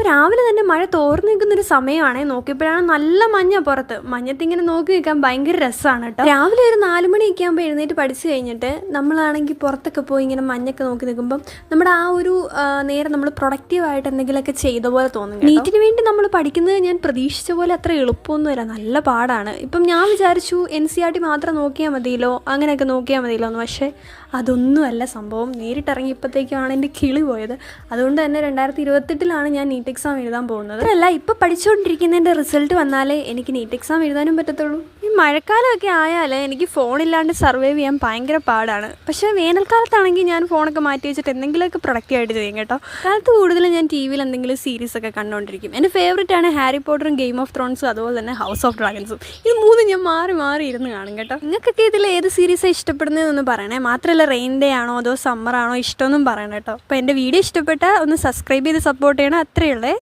അപ്പോൾ രാവിലെ തന്നെ മഴ തോർന്നു നിൽക്കുന്നൊരു സമയമാണ്. നോക്കിയപ്പോഴാണ് നല്ല മഞ്ഞ പുറത്ത്. മഞ്ഞത്തിങ്ങനെ നോക്കി നിൽക്കാൻ ഭയങ്കര രസമാണ് കേട്ടോ. രാവിലെ ഒരു 4 മണിയൊക്കെ ആകുമ്പോൾ എഴുന്നേറ്റ് പഠിച്ചു കഴിഞ്ഞിട്ട് നമ്മളാണെങ്കിൽ പുറത്തൊക്കെ പോയി ഇങ്ങനെ മഞ്ഞൊക്കെ നോക്കി നിൽക്കുമ്പം നമ്മുടെ ആ ഒരു നേരം നമ്മൾ പ്രൊഡക്റ്റീവായിട്ട് എന്തെങ്കിലുമൊക്കെ ചെയ്ത പോലെ തോന്നും. നീറ്റിന് വേണ്ടി നമ്മൾ പഠിക്കുന്നത് ഞാൻ പ്രതീക്ഷിച്ച പോലെ അത്ര എളുപ്പമൊന്നുമില്ല, നല്ല പാടാണ്. ഇപ്പം ഞാൻ വിചാരിച്ചു NCERT മാത്രം നോക്കിയാൽ മതിയല്ലോ, അങ്ങനെയൊക്കെ നോക്കിയാൽ മതിയല്ലോ എന്ന്. പക്ഷേ അതൊന്നുമല്ല സംഭവം. നേരിട്ടിറങ്ങിയപ്പോഴത്തേക്കാണ് എൻ്റെ കിളി പോയത്. അതുകൊണ്ട് തന്നെ 2028 ഞാൻ നീറ്റ് എക്സാം എഴുതാൻ പോകുന്നത്. അതല്ല, ഇപ്പോൾ പഠിച്ചുകൊണ്ടിരിക്കുന്നതിൻ്റെ റിസൾട്ട് വന്നാലേ എനിക്ക് നീറ്റ് എക്സാം എഴുതാനും പറ്റത്തുള്ളൂ. ഈ മഴക്കാലമൊക്കെ ആയാൽ എനിക്ക് ഫോണില്ലാണ്ട് സർവൈവ് ചെയ്യാൻ ഭയങ്കര പാടാണ്. പക്ഷേ വേനൽക്കാലത്താണെങ്കിൽ ഞാൻ ഫോണൊക്കെ മാറ്റി വെച്ചിട്ട് എന്തെങ്കിലുമൊക്കെ പ്രൊഡക്റ്റീവായിട്ട് ചെയ്യും കേട്ടോ. കാലത്ത് കൂടുതലും ഞാൻ TV-യിൽ എന്തെങ്കിലും സീരീസൊക്കെ കണ്ടുകൊണ്ടിരിക്കും. എൻ്റെ ഫേവറേറ്റ് ആണ് ഹാരി പോട്ടറും ഗെയിം ഓഫ് ത്രോൺസും അതുപോലെ തന്നെ ഹൗസ് ഓഫ് ഡ്രാഗൺസും. ഇത് മൂന്നും ഞാൻ മാറി മാറി ഇരുന്ന് കാണും കേട്ടോ. നിങ്ങൾക്കൊക്കെ ഇതിൽ ഏത് സീരീസാണ് ഇഷ്ടപ്പെടുന്നതെന്നൊന്ന് പറയണേ. മാത്രമല്ല റെയിൻ ഡേ ആണോ അതോ സമ്മർ ആണോ ഇഷ്ടമെന്നും പറയണം കേട്ടോ. അപ്പോൾ എൻ്റെ വീഡിയോ ഇഷ്ടപ്പെട്ടാൽ ഒന്ന് സബ്സ്ക്രൈബ് ചെയ്ത് സപ്പോർട്ട് ചെയ്യണം. അത്രയേ ഉള്ളേ.